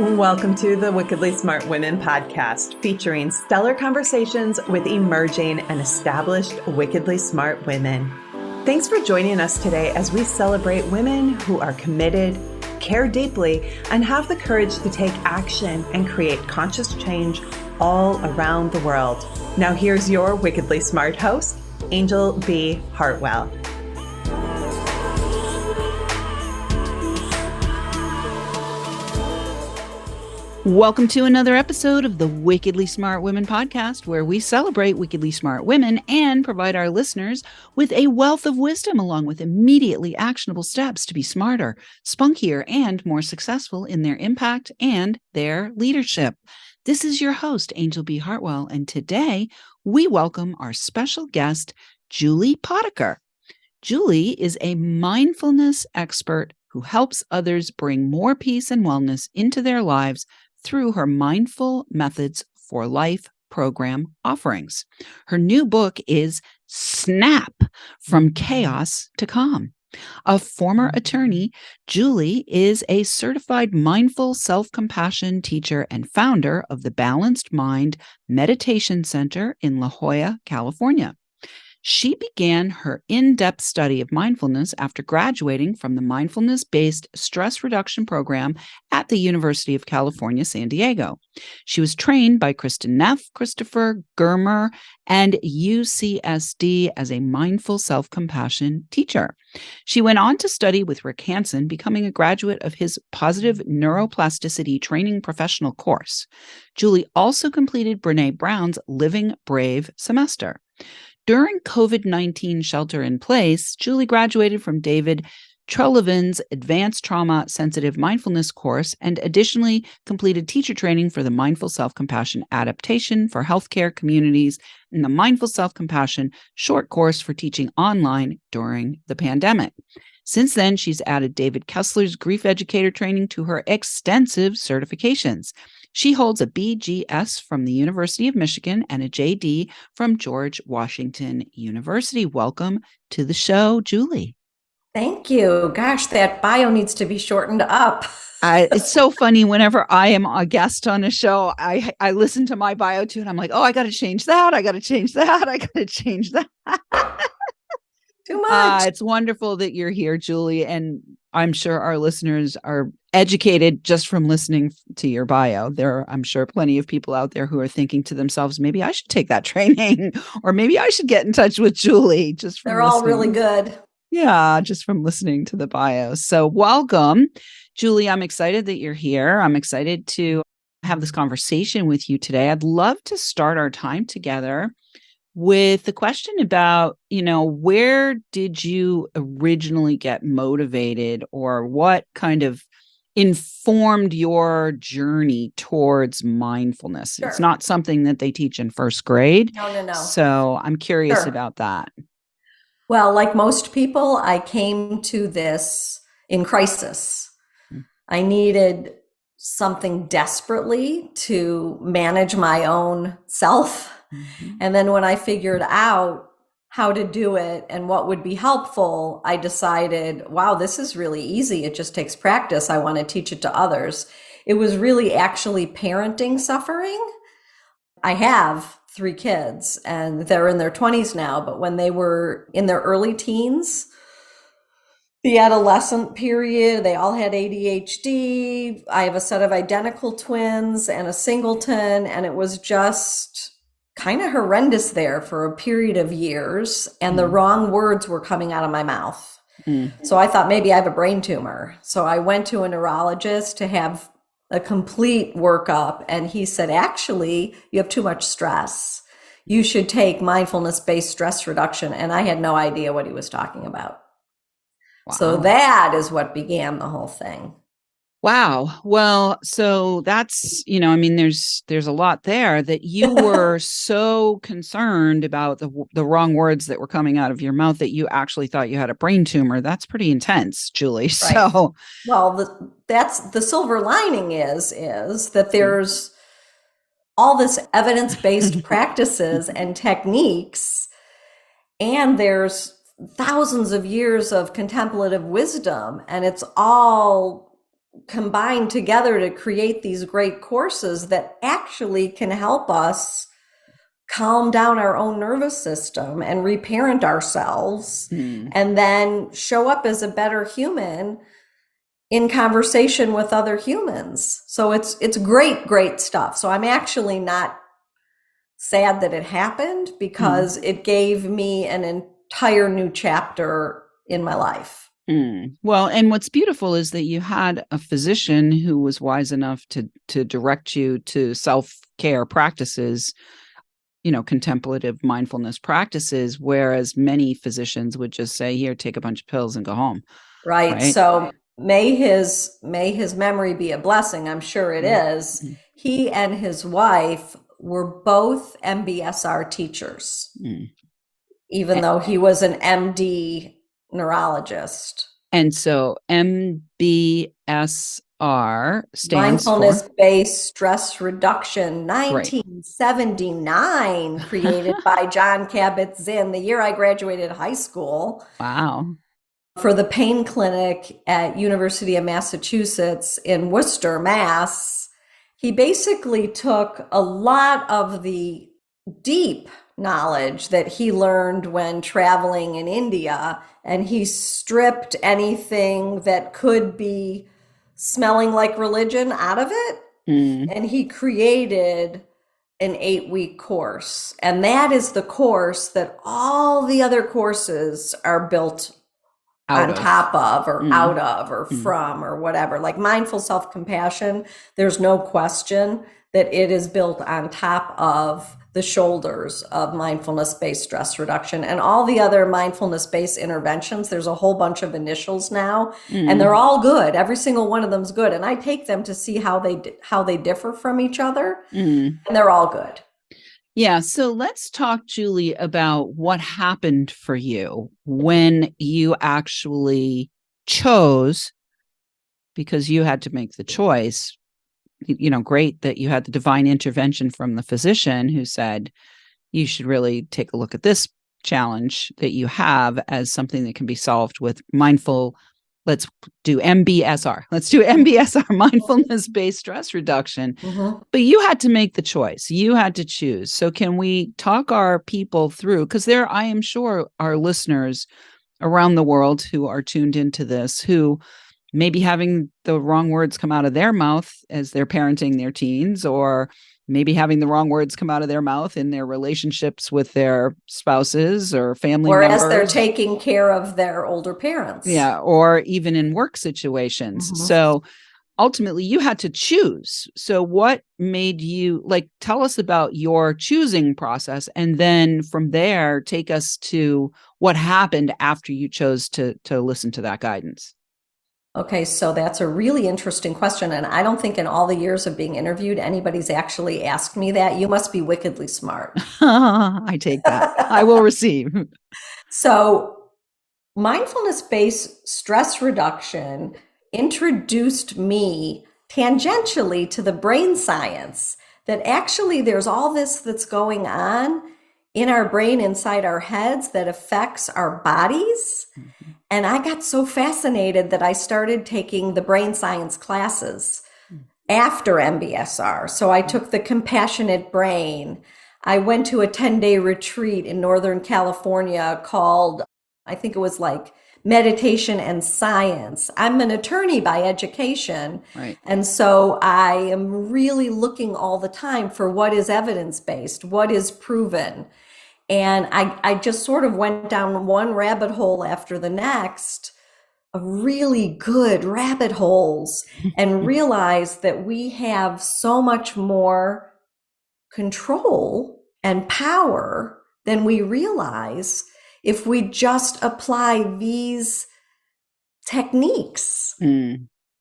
Welcome to the Wickedly Smart Women podcast, featuring stellar conversations with emerging and established wickedly smart women. Thanks for joining us today as we celebrate women who are committed, care deeply, and have the courage to take action and create conscious change all around the world. Now here's your wickedly smart host, Anjel B. Hartwell. Welcome to another episode of the Wickedly Smart Women podcast, where we celebrate wickedly smart women and provide our listeners with a wealth of wisdom along with immediately actionable steps to be smarter, spunkier, and more successful in their impact and their leadership. This is your host, Anjel B. Hartwell, and today we welcome our special guest, Julie Potiker. Julie is a mindfulness expert who helps others bring more peace and wellness into their lives through her Mindful Methods for Life program offerings. Her new book is Snap: From Chaos to Calm. A former attorney, Julie is a certified mindful self-compassion teacher and founder of the Balanced Mind Meditation Center in La Jolla, California. She began her in-depth study of mindfulness after graduating from the Mindfulness-Based stress reduction program at the University of California, San Diego. She was trained by Kristen Neff, Christopher Germer, and UCSD as a mindful self-compassion teacher. She went on to study with Rick Hansen, becoming a graduate of his Positive Neuroplasticity Training Professional course. Julie also completed Brene Brown's Living Brave semester. During COVID-19 shelter-in-place, Julie graduated from David Treleaven's Advanced Trauma Sensitive Mindfulness course and additionally completed teacher training for the Mindful Self-Compassion Adaptation for Healthcare Communities and the Mindful Self-Compassion short course for teaching online during the pandemic. Since then, she's added David Kessler's Grief Educator training to her extensive certifications. She holds a BGS from the University of Michigan and a JD from George Washington University. Welcome to the show, Julie. Thank you. Gosh, that bio needs to be shortened up. It's so funny. Whenever I am a guest on a show, I listen to my bio too, and I'm like, oh, I got to change that. I got to change that. I got to change that. Too much. It's wonderful that you're here, Julie, and I'm sure our listeners are educated just from listening to your bio. There are, I'm sure, plenty of people out there who are thinking to themselves, maybe I should take that training, or maybe I should get in touch with Julie. Just from They're all really good. Yeah, just from listening to the bio. So welcome, Julie. I'm excited that you're here. I'm excited to have this conversation with you today. I'd love to start our time together with the question about, where did you originally get motivated, or what kind of informed your journey towards mindfulness? Sure. It's not something that they teach in first grade. No. So I'm curious Sure. about that. Well, like most people, I came to this in crisis. I needed something desperately to manage my own self. Mm-hmm. And then when I figured out how to do it and what would be helpful, I decided, wow, this is really easy. It just takes practice. I want to teach it to others. It was really actually parenting suffering. I have 3 kids and they're in their 20s now, but when they were in their early teens, the adolescent period, they all had ADHD. I have a set of identical twins and a singleton, and it was just kind of horrendous there for a period of years, and the wrong words were coming out of my mouth. So I thought maybe I have a brain tumor. So I went to a neurologist to have a complete workup, and he said, actually, you have too much stress. You should take mindfulness-based stress reduction. And I had no idea what he was talking about. Wow. So that is what began the whole thing. Wow. Well, so that's, there's a lot there that you were so concerned about the wrong words that were coming out of your mouth that you actually thought you had a brain tumor. That's pretty intense, Julie. Right. So, well, that's the silver lining is that there's all this evidence-based practices and techniques, and there's thousands of years of contemplative wisdom, and it's all combined together to create these great courses that actually can help us calm down our own nervous system and reparent ourselves, and then show up as a better human in conversation with other humans. So it's great stuff. So I'm actually not sad that it happened, because it gave me an entire new chapter in my life. Well, and what's beautiful is that you had a physician who was wise enough to direct you to self-care practices, contemplative mindfulness practices, whereas many physicians would just say, here, take a bunch of pills and go home. Right. So may his memory be a blessing. I'm sure it is. He and his wife were both MBSR teachers, even though he was an MD neurologist. And so MBSR stands Mindfulness-Based Stress Reduction, 1979, created by John Kabat-Zinn, the year I graduated high school. Wow. For the pain clinic at University of Massachusetts in Worcester, Mass. He basically took a lot of the deep knowledge that he learned when traveling in India, and he stripped anything that could be smelling like religion out of it. And he created an 8-week course. And that is the course that all the other courses are built on top of, or out of, or from, or whatever. Like mindful self-compassion, there's no question that it is built on top of the shoulders of mindfulness-based stress reduction. And all the other mindfulness-based interventions, there's a whole bunch of initials now, and they're all good. Every single one of them's good. And I take them to see how they differ from each other, and they're all good. Yeah. So let's talk, Julie, about what happened for you when you actually chose, because you had to make the choice. Great that you had the divine intervention from the physician who said, you should really take a look at this challenge that you have as something that can be solved with mindful. Let's do MBSR. Let's do MBSR, mindfulness-based stress reduction. But you had to make the choice. You had to choose. So can we talk our people through, because I am sure, are listeners around the world who are tuned into this, who may be having the wrong words come out of their mouth as they're parenting their teens, or maybe having the wrong words come out of their mouth in their relationships with their spouses or family members. Or as they're taking care of their older parents. Yeah, or even in work situations. So ultimately you had to choose. So what made you, tell us about your choosing process, and then from there, take us to what happened after you chose to listen to that guidance. Okay, so that's a really interesting question. And I don't think in all the years of being interviewed, anybody's actually asked me that. You must be wickedly smart. I take that. I will receive. So mindfulness-based stress reduction introduced me tangentially to the brain science, that actually there's all this that's going on in our brain, inside our heads, that affects our bodies. And I got so fascinated that I started taking the brain science classes after MBSR. So I took the Compassionate Brain. I went to a 10-day retreat in Northern California called, I think it was like Meditation and Science. I'm an attorney by education. Right. And so I am really looking all the time for what is evidence-based, what is proven. And I just sort of went down one rabbit hole after the next, of really good rabbit holes, and realized that we have so much more control and power than we realize if we just apply these techniques.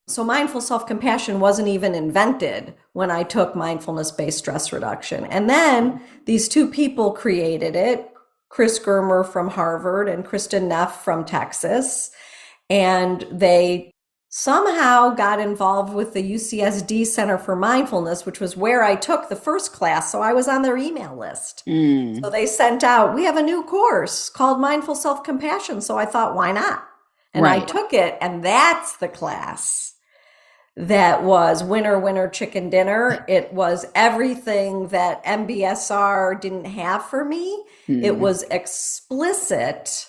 So mindful self-compassion wasn't even invented when I took mindfulness-based stress reduction. And then these two people created it, Chris Germer from Harvard and Kristen Neff from Texas. And they somehow got involved with the UCSD Center for Mindfulness, which was where I took the first class. So I was on their email list. So they sent out, we have a new course called Mindful Self-Compassion. So I thought, why not? And I took it, and that's the class that was winner, winner, chicken dinner. It was everything that MBSR didn't have for me. It was explicit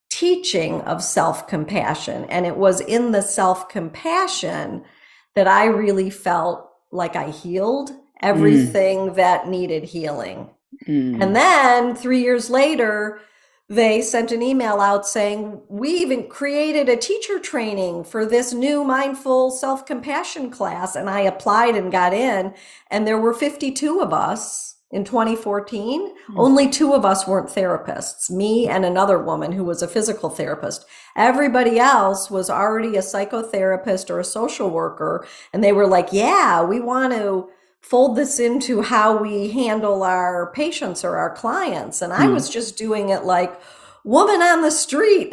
teaching of self-compassion. And it was in the self-compassion that I really felt like I healed everything that needed healing. And then 3 years later, they sent an email out saying, we even created a teacher training for this new mindful self-compassion class. And I applied and got in, and there were 52 of us in 2014. Only 2 of us weren't therapists, me and another woman who was a physical therapist. Everybody else was already a psychotherapist or a social worker. And they were like, yeah, we want to fold this into how we handle our patients or our clients. And I was just doing it like woman on the street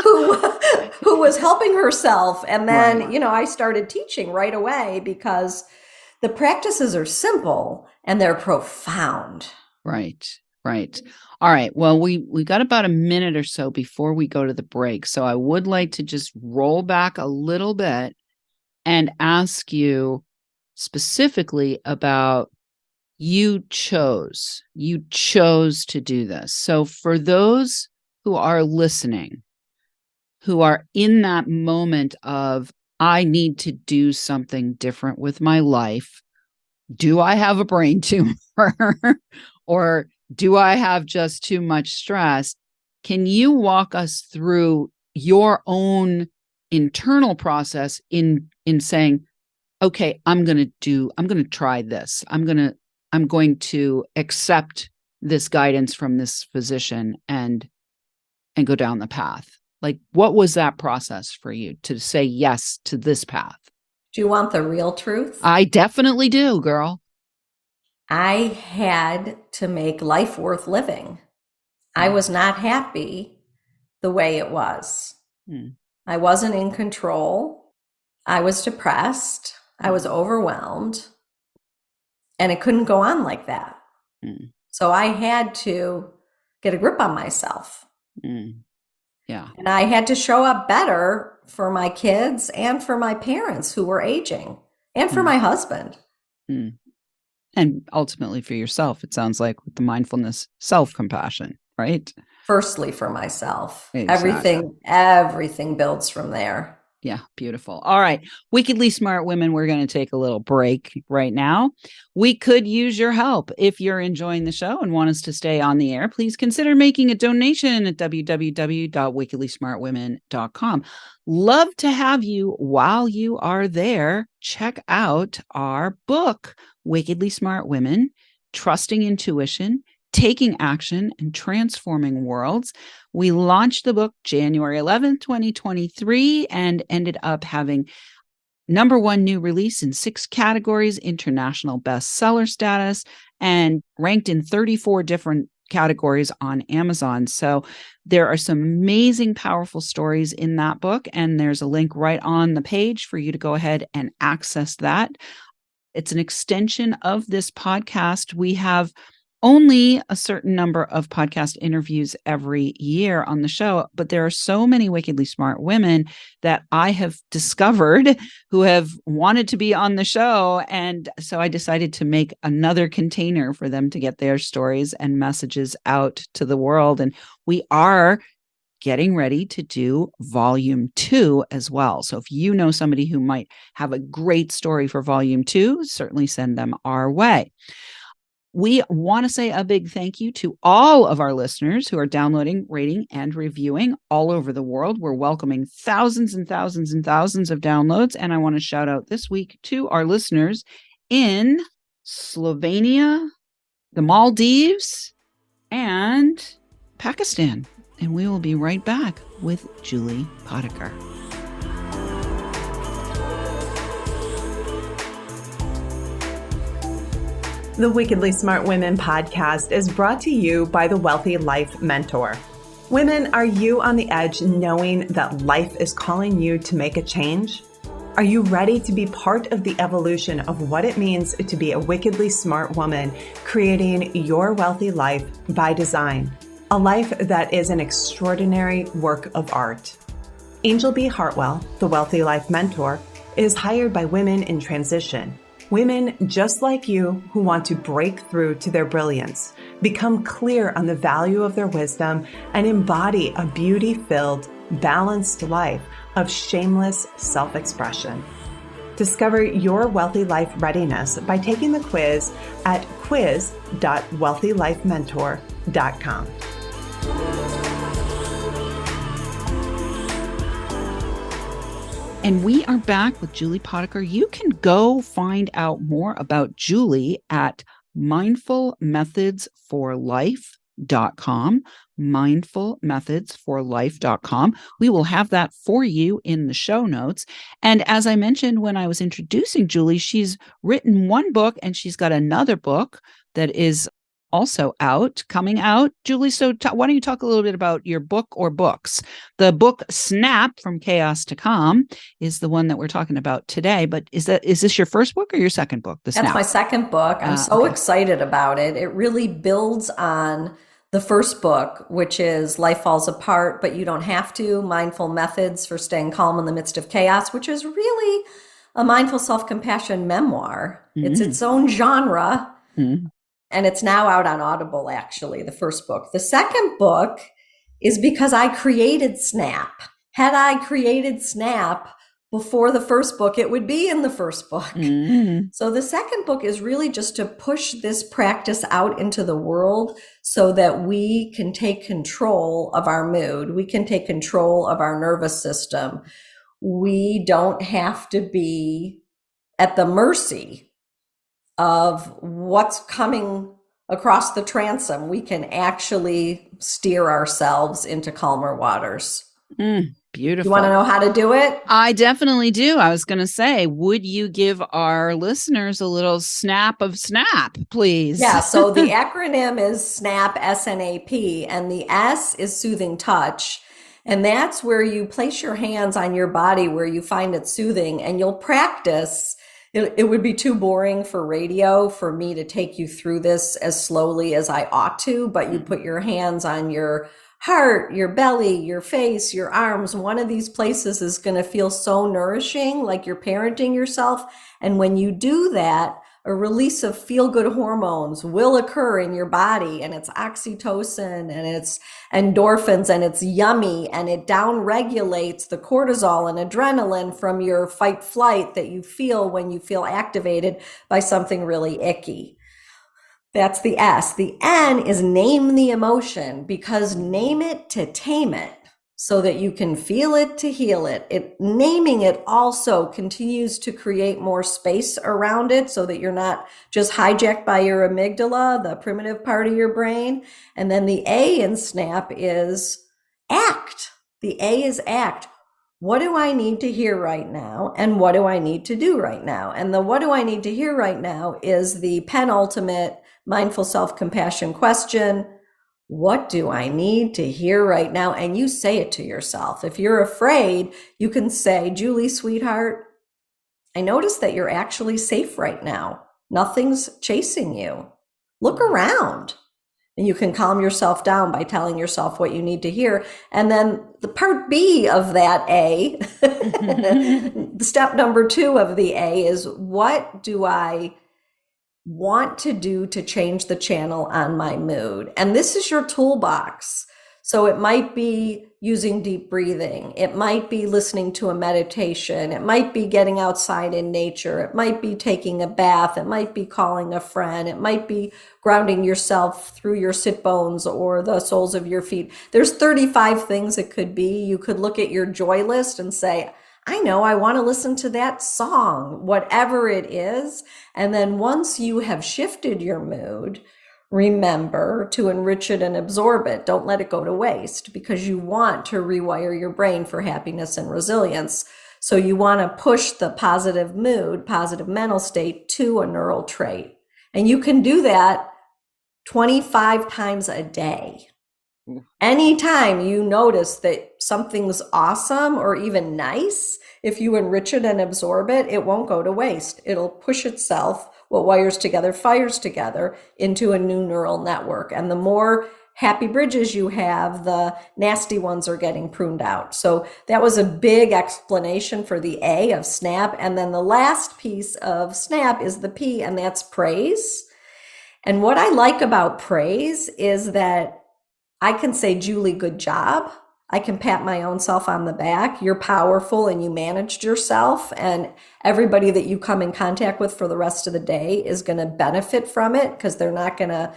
who was helping herself. And then, I started teaching right away because the practices are simple and they're profound. Right. All right. Well, we got about a minute or so before we go to the break. So I would like to just roll back a little bit and ask you specifically about you chose to do this. So for those who are listening, who are in that moment of, I need to do something different with my life. Do I have a brain tumor or do I have just too much stress? Can you walk us through your own internal process in saying, okay, I'm going to try this. I'm going to accept this guidance from this physician and go down the path. Like, what was that process for you to say yes to this path? Do you want the real truth? I definitely do, girl. I had to make life worth living. I was not happy the way it was. I wasn't in control. I was depressed. I was overwhelmed, and it couldn't go on like that. So I had to get a grip on myself. Yeah. And I had to show up better for my kids and for my parents who were aging and for my husband. And ultimately for yourself, it sounds like, with the mindfulness, self-compassion, right? Firstly for myself. Exactly. Everything builds from there. Yeah, beautiful. All right. Wickedly Smart Women, we're going to take a little break right now. We could use your help. If you're enjoying the show and want us to stay on the air, please consider making a donation at www.wickedlysmartwomen.com. Love to have you. While you are there, check out our book, Wickedly Smart Women, Trusting Intuition, Taking Action and Transforming Worlds. We launched the book January 11th, 2023, and ended up having #1 new release in 6 categories, international bestseller status, and ranked in 34 different categories on Amazon. So there are some amazing, powerful stories in that book, and there's a link right on the page for you to go ahead and access that. It's an extension of this podcast. We have only a certain number of podcast interviews every year on the show, but there are so many wickedly smart women that I have discovered who have wanted to be on the show. And so I decided to make another container for them to get their stories and messages out to the world. And we are getting ready to do volume 2 as well. So if you know somebody who might have a great story for volume 2, certainly send them our way. We want to say a big thank you to all of our listeners who are downloading, rating, and reviewing all over the world. We're welcoming thousands and thousands and thousands of downloads. And I want to shout out this week to our listeners in Slovenia, the Maldives, and Pakistan. And we will be right back with Julie Potiker. The Wickedly Smart Women podcast is brought to you by the Wealthy Life Mentor. Women, are you on the edge knowing that life is calling you to make a change? Are you ready to be part of the evolution of what it means to be a wickedly smart woman, creating your wealthy life by design? A life that is an extraordinary work of art. Anjel B. Hartwell, the Wealthy Life Mentor, is hired by women in transition. Women just like you who want to break through to their brilliance, become clear on the value of their wisdom, and embody a beauty-filled, balanced life of shameless self-expression. Discover your wealthy life readiness by taking the quiz at quiz.wealthylifementor.com. And we are back with Julie Potiker. You can go find out more about Julie at mindfulmethodsforlife.com, mindfulmethodsforlife.com. We will have that for you in the show notes. And as I mentioned when I was introducing Julie, she's written one book and she's got another book that is also coming out. Julie, so why don't you talk a little bit about your book or books? The book Snap from Chaos to Calm is the one that we're talking about today. But is this your first book or your second book? That's my second book. I'm so excited about it. It really builds on the first book, which is Life Falls Apart, but You Don't Have to, Mindful Methods for Staying Calm in the Midst of Chaos, which is really a mindful self-compassion memoir. Mm-hmm. It's its own genre. Mm-hmm. And it's now out on Audible, actually, the first book. The second book is because I created Snap. Had I created Snap before the first book, it would be in the first book. Mm-hmm. So the second book is really just to push this practice out into the world so that we can take control of our mood. We can take control of our nervous system. We don't have to be at the mercy of what's coming across the transom. We can actually steer ourselves into calmer waters. Beautiful. You want to know how to do it? I definitely do. I was going to say, would you give our listeners a little snap of Snap, please? Yeah. So the acronym is SNAP, S-N-A-P, and the S is soothing touch. And that's where you place your hands on your body where you find it soothing, and you'll practice. It would be too boring for radio for me to take you through this as slowly as I ought to, but you put your hands on your heart, your belly, your face, your arms. One of these places is going to feel so nourishing, like you're parenting yourself. And when you do that, a release of feel-good hormones will occur in your body, and it's oxytocin and it's endorphins and it's yummy, and it down-regulates the cortisol and adrenaline from your fight-flight that you feel when you feel activated by something really icky. That's the S. The N is name the emotion, because name it to tame it, so that you can feel it to heal it. Naming it also continues to create more space around it so that you're not just hijacked by your amygdala, the primitive part of your brain. And then the A in SNAP is act. The A is act. What do I need to hear right now? And what do I need to do right now? And the what do I need to hear right now is the penultimate mindful self-compassion question. What do I need to hear right now? And you say it to yourself. If you're afraid, you can say, Julie, sweetheart, I notice that you're actually safe right now. Nothing's chasing you. Look around. And you can calm yourself down by telling yourself what you need to hear. And then the part B of that A, step number 2 of the A is, what do I want to do to change the channel on my mood? And this is your toolbox. So it might be using deep breathing. It might be listening to a meditation. It might be getting outside in nature. It might be taking a bath. It might be calling a friend. It might be grounding yourself through your sit bones or the soles of your feet. There's 35 things it could be. You could look at your joy list and say, I know I want to listen to that song, whatever it is. And then once you have shifted your mood, remember to enrich it and absorb it. Don't let it go to waste, because you want to rewire your brain for happiness and resilience. So you want to push the positive mood, positive mental state to a neural trait. And you can do that 25 times a day. Anytime you notice that something's awesome or even nice, if you enrich it and absorb it, it won't go to waste. It'll push itself what wires together fires together into a new neural network. And the more happy bridges you have, the nasty ones are getting pruned out. So that was a big explanation for the A of SNAP. And then the last piece of SNAP is the P, and that's praise. And what I like about praise is that I can say, Julie, good job. I can pat my own self on the back. You're powerful and you managed yourself. And everybody that you come in contact with for the rest of the day is going to benefit from it, because they're not going to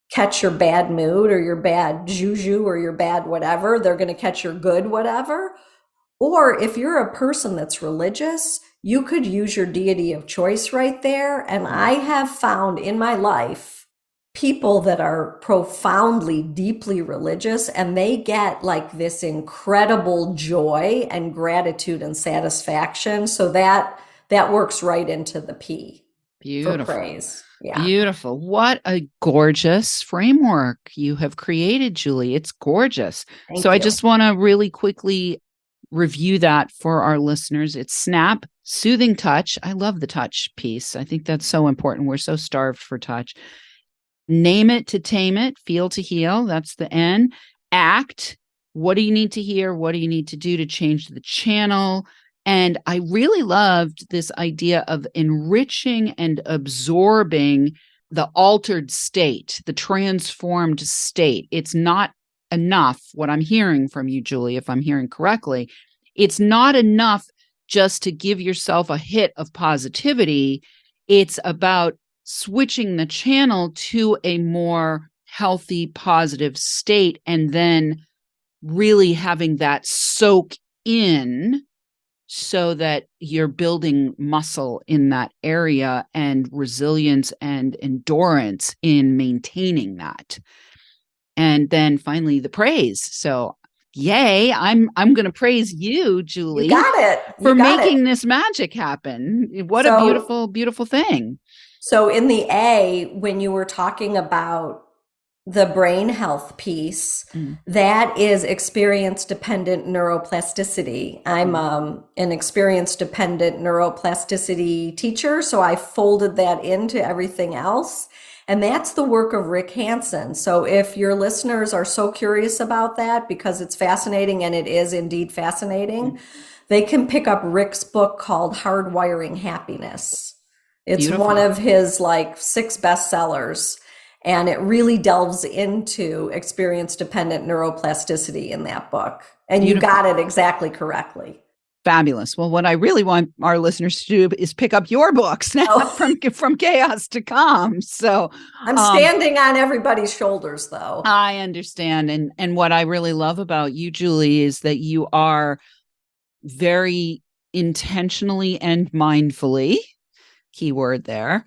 catch your bad mood or your bad juju or your bad whatever. They're going to catch your good whatever. Or if you're a person that's religious, you could use your deity of choice right there. And I have found in my life people that are profoundly, deeply religious, and they get like this incredible joy and gratitude and satisfaction. So that works right into the P. Beautiful. For praise. Yeah. Beautiful. What a gorgeous framework you have created, Julie. It's gorgeous. Thank you. I just want to really quickly review that for our listeners. It's SNAP, soothing touch. I love the touch piece. I think that's so important. We're so starved for touch. Name it to tame it, feel to heal. That's the N. Act. What do you need to hear? What do you need to do to change the channel? And I really loved this idea of enriching and absorbing the altered state, the transformed state. It's not enough, what I'm hearing from you, Julie, if I'm hearing correctly, it's not enough just to give yourself a hit of positivity. It's about switching the channel to a more healthy, positive state, and then really having that soak in so that you're building muscle in that area and resilience and endurance in maintaining that. And then finally the praise. So yay, I'm going to praise you, Julie. You got it. For making this magic happen. What a beautiful, beautiful thing. So in the A, when you were talking about the brain health piece, that is experience-dependent neuroplasticity. I'm an experience-dependent neuroplasticity teacher, so I folded that into everything else. And that's the work of Rick Hansen. So if your listeners are so curious about that, because it's fascinating, and it is indeed fascinating, they can pick up Rick's book called Hardwiring Happiness. It's beautiful. One of his 6 bestsellers. And it really delves into experience-dependent neuroplasticity in that book. And beautiful. You got it exactly correctly. Fabulous. Well, what I really want our listeners to do is pick up your books now from chaos to calm. So I'm standing on everybody's shoulders, though. I understand. And what I really love about you, Julie, is that you are very intentionally and mindfully, keyword there,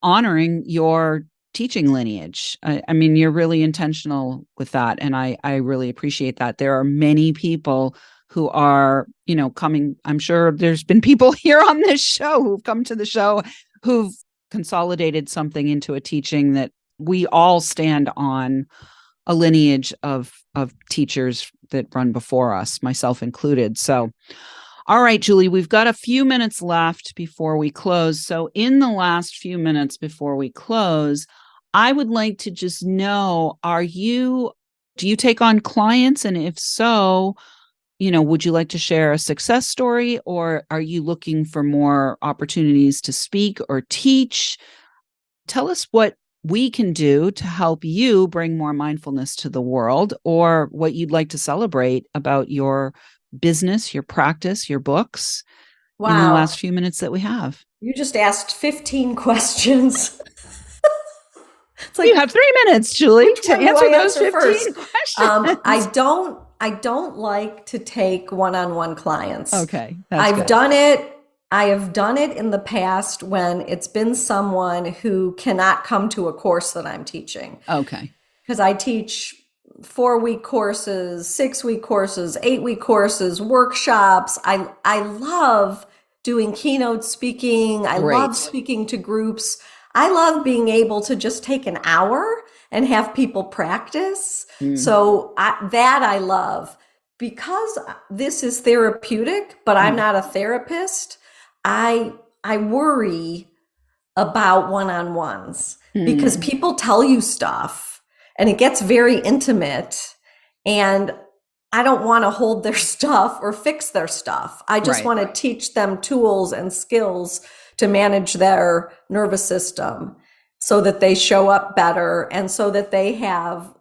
honoring your teaching lineage. I mean, you're really intentional with that. And I really appreciate that. There are many people who are, coming. I'm sure there's been people here on this show who've come to the show who've consolidated something into a teaching that we all stand on a lineage of teachers that run before us, myself included. So, all right, Julie, we've got a few minutes left before we close. So in the last few minutes before we close, I would like to just know, do you take on clients? And if so, would you like to share a success story, or are you looking for more opportunities to speak or teach? Tell us what we can do to help you bring more mindfulness to the world, or what you'd like to celebrate about your business, your practice, your books. Wow. In the last few minutes that we have. You just asked 15 questions. It's you have 3 minutes, Julie, to answer those 15 questions. I don't like to take one-on-one clients. Okay. I've done it. I have done it in the past when it's been someone who cannot come to a course that I'm teaching. Okay. Because I teach 4-week courses, 6-week courses, 8-week courses, workshops. I love doing keynote speaking. I love speaking to groups. I love being able to just take an hour and have people practice. So that I love. Because this is therapeutic, but I'm not a therapist, I worry about one-on-ones because people tell you stuff and it gets very intimate, and I don't want to hold their stuff or fix their stuff. I just want to teach them tools and skills to manage their nervous system so that they show up better and so that they have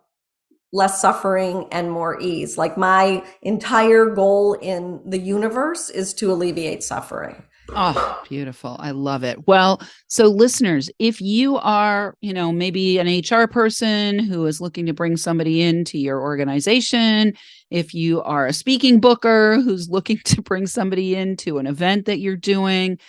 less suffering and more ease. Like, my entire goal in the universe is to alleviate suffering. Oh, beautiful. I love it. Well, so listeners, if you are, maybe an HR person who is looking to bring somebody into your organization, if you are a speaking booker who's looking to bring somebody into an event that you're doing,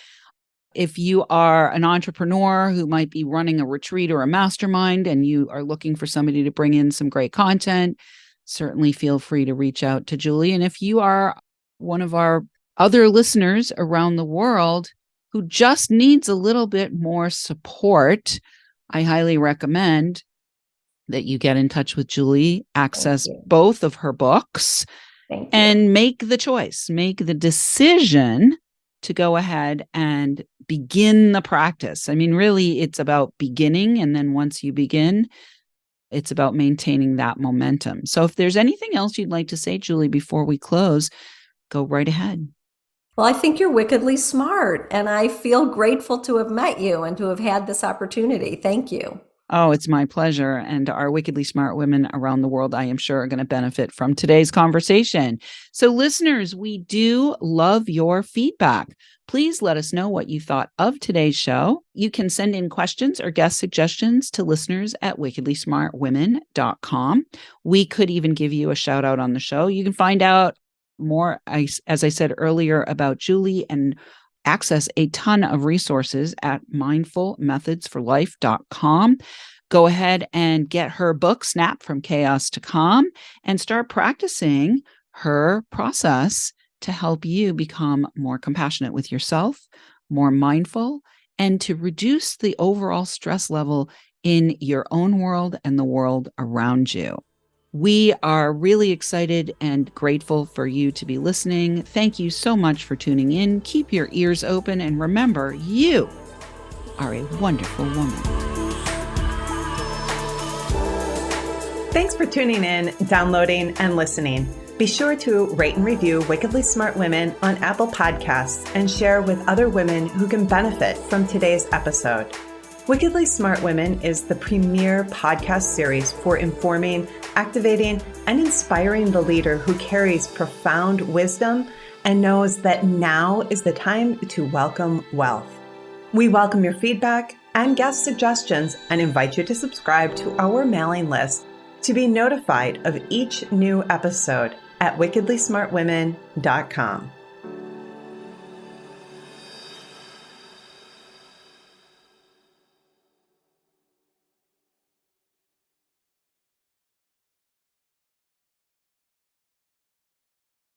if you are an entrepreneur who might be running a retreat or a mastermind and you are looking for somebody to bring in some great content, certainly feel free to reach out to Julie. And if you are one of our other listeners around the world who just needs a little bit more support, I highly recommend that you get in touch with Julie, access both of her books, and make the choice, make the decision to go ahead and begin the practice. I mean, really, it's about beginning. And then once you begin, it's about maintaining that momentum. So if there's anything else you'd like to say, Julie, before we close, go right ahead. Well, I think you're wickedly smart, and I feel grateful to have met you and to have had this opportunity. Thank you. Oh, it's my pleasure. And our wickedly smart women around the world, I am sure, are going to benefit from today's conversation. So listeners, we do love your feedback. Please let us know what you thought of today's show. You can send in questions or guest suggestions to listeners at wickedlysmartwomen.com. We could even give you a shout out on the show. You can find out more, as I said earlier, about Julie and access a ton of resources at mindfulmethodsforlife.com. Go ahead and get her book, Snap from Chaos to Calm, and start practicing her process to help you become more compassionate with yourself, more mindful, and to reduce the overall stress level in your own world and the world around you. We are really excited and grateful for you to be listening. Thank you so much for tuning in. Keep your ears open, and remember, you are a wonderful woman. Thanks for tuning in, downloading, and listening. Be sure to rate and review Wickedly Smart Women on Apple Podcasts and share with other women who can benefit from today's episode. Wickedly Smart Women is the premier podcast series for informing, activating, and inspiring the leader who carries profound wisdom and knows that now is the time to welcome wealth. We welcome your feedback and guest suggestions and invite you to subscribe to our mailing list to be notified of each new episode at wickedlysmartwomen.com.